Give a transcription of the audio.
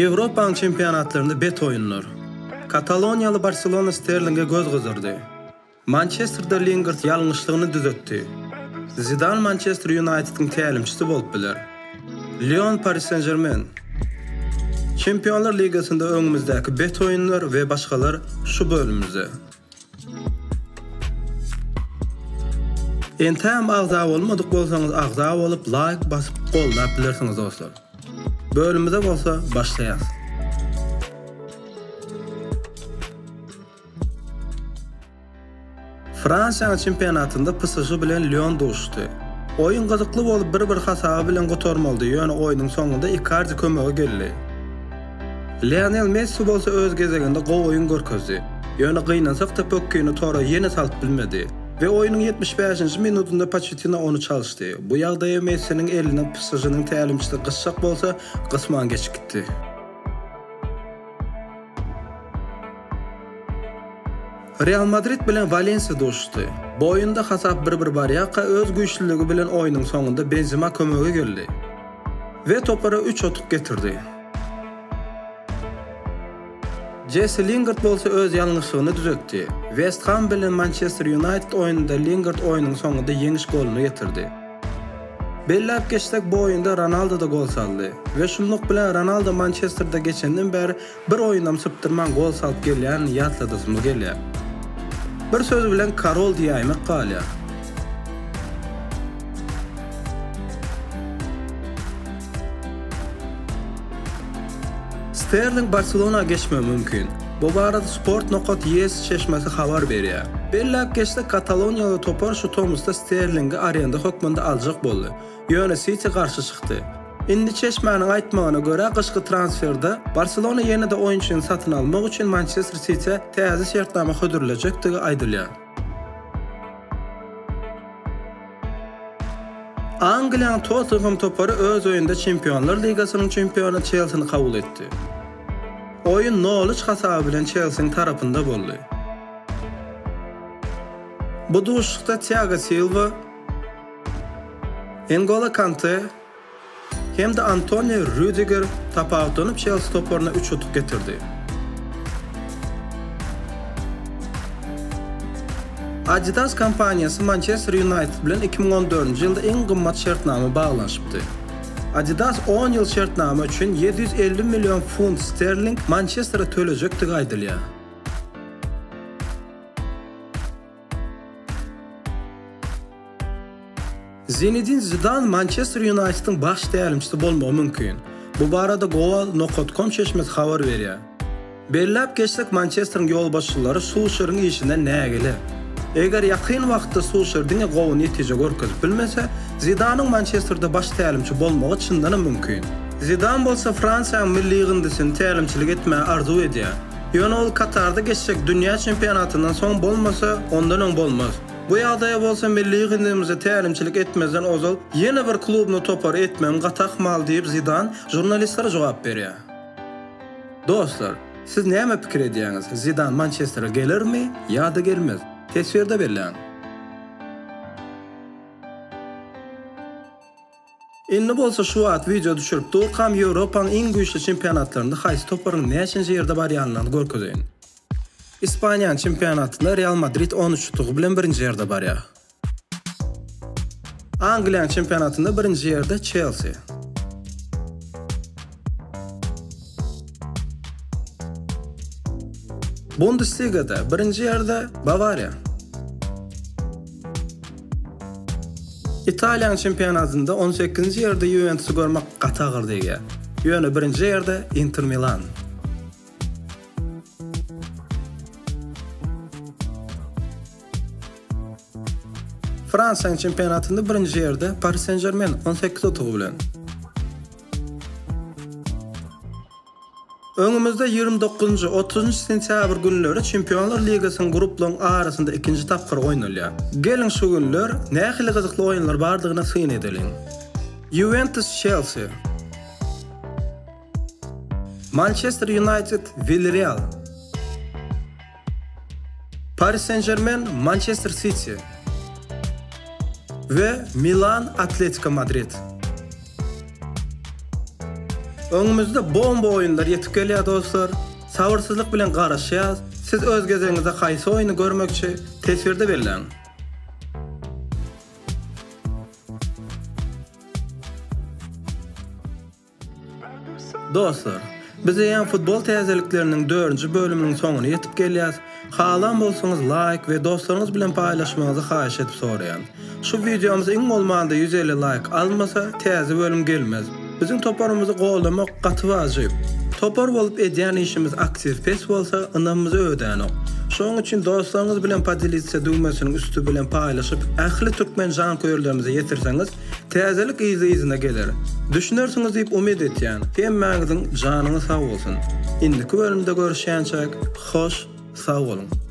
Avrupa çempionatlarında bet oyunlar. Kataloniyalı Barcelona Sterling'e göz kızırdı. Manchester'da Lingard yanlışlığını düzeltti. Zidane Manchester United'ın təlimçisi bolup bilir. Lyon Paris Saint-Germain. Çempionlar Ligasında önümüzdeki bet oyunlar ve başkalar şu bölümümüzde. Entem ağza olmadık bolsanız ağza olup like basıp qollap bilirsiniz dostlar. Bölümümüzde bolsa başlayalım. Fransa çempionatında PSG bilen Lyon doştu. Oyun kızıklı bolup bir hasabı bilen gotormaldy. Yani oyunun sonunda Icardi kömege geldi. Lionel Messi bolsa öz gezeginde go oyun görkezdi. Yani kıynasak da pökküyünü tora yeni salıp bilmedi. Ve oyunun 75. minutunda Pochettino onu çalıştı. Bu yağdaya Messi'nin eline PSG'nin təlimçisi kıssak bolsa kısman geç gitti. Real Madrid bilen Valencia doştu. Bu oyunda hasap bir bariyaka öz güçlülüğü bilen oyunun sonunda Benzema kömege geldi. Ve topara 3 otuk getirdi. Jesse Lingard bolsa öz yanlışlığını düzeltti. West Ham bilen Manchester United oyununda Lingard oyunun sonunda yeniş golünü getirdi. Bellap geçsek bu oyunda Ronaldo da gol saldı. Ve şunluk bilen Ronaldo Manchester'da geçenden beri bir oyundan sıptırman gol salıp gelyen yatladısımız gelyen. Bir söz bilen Karol diyaymak qalya. Sterling Barcelona geçme mümkün. Bu barada Sport.yes çeşmesi haber veriyor. Bellak geçti Katalonyalı topar şu Thomas'ta Sterling'i arayanda hükmünde alacak boldu. Yöne City karşı çıktı. Indi çeşmenin aytmağına göre kışkı transferde Barcelona yeni de oyuncuyu satın almak için Manchester City təzə şartnama hödürülecektiği aydılıyor. Angliyan Tottenham toparı öz oyunda Çempionlar Ligasının çempionu Chelsea'ni kabul etti. Oyun Norwich hasabı bilen Chelsea'nin tarafında boldu. Bu duşlukta Thiago Silva, N'Golo Kante hem de Antonio Rüdiger tapağa dönüp Chelsea toparına 3 otuk getirdi. Adidas kampanyası Manchester United bilen 2014 yılda en qımmat şartnama bağlanışıptı. Adidas 10 yıl şartnama üçün 750 milyon funt sterling Manchester'a tölecekti aydılıyor. Zinedine Zidane Manchester United'ın baş təlimçisi bolmağı mümkün. Bu barada Goal.com çeşmesi haber veriyor. Bellap geçsek Manchester'ın yol başçıları Solskjaer'ın işinden neye gelir? Eğer yakın vaxtda Solskjaer dine qovu netice görkezip bilmese, Zidane'ın Manchester'da baş təlimçi bolmağı çındanı mümkün. Zidane bolsa Fransa'nın milli yığındısını təlimçilik etmeye arzu ediyor. Yani ol Katar'da geçsek dünya çempionatından son bolmasa ondan ön bolmaz. Bu yağdaya bolsa milli yığındımıza təlimçilik etmezden ozal yeni bir klubunu topar etmem qatak mal deyip Zidane jurnalistlere cevap veriyor. Dostlar, siz neyme fikir ediyorsunuz? Zidane Manchester'a gelir mi ya da gelmez? Tesvirde belirlen. İnni bolsa şu at video düşürüp Doğukam Avrupa'nın en güçlü çempionatlarında qaysı toparın neçinci yerde baryanlarını görkezeyin. İspanya'nın çempionatında Real Madrid 13 tuğu bilen birinci yerde barya. Angliyan çempionatında birinci yerde Chelsea. Bundesliga'da birinci yerde Bavaria. İtalyan çempionatında 18. yerde Juventus'u görmek qatağır deyge. Yani birinci yerde Inter Milan. Fransa'nın çempionatında birinci yerde Paris Saint-Germain 18 otuğu bilen. Önümüzde 29. 30. sentyabr günleri Çempionlar Ligasının gruplarının arasında ikinci tapkır oynanıyor. Gelin şu günler nähili kızıklı oyunlar bardığına sığın edelim. Juventus Chelsea, Manchester United Villarreal, Paris Saint-Germain Manchester City ve Milan Atletico Madrid. Öňümizde bomba oýunlar ýetip gelýär dostlar. Sabyrsızlyk bilen garaşýar. Siz öz gezeňizde haýsy oýuny görmekçi tesirde berilen. Dostlar, biz ýa futbol täzelikleriniň 4-nji bölüminiň soňuna ýetip gelýär. Halan bolsaňyz like we dostlaryňyz bilen paýlaşmaňyzy haýyş edip soraýan. Şu videomuz iň bolmanda 150 like almasa täze bölüm gelmez. Bizim toparymyzy golamak gaty wajyp. Topar bolup edýän işimiz aktiv pes bolsa, ynamyzy ödänok. Şoň üçin dostlaryňyz bilen padilitse düğmesiniň üstü bilen paýlaşyp, ähli türkmen janköýerlerimize ýetirseňiz, täzelik izine geler. Düşünersiňiz diýip umid etýän. Hemmäňiziň janyňyz sag bolsun. Indiki bölümde görüşýänçek, hoş, sag bolun.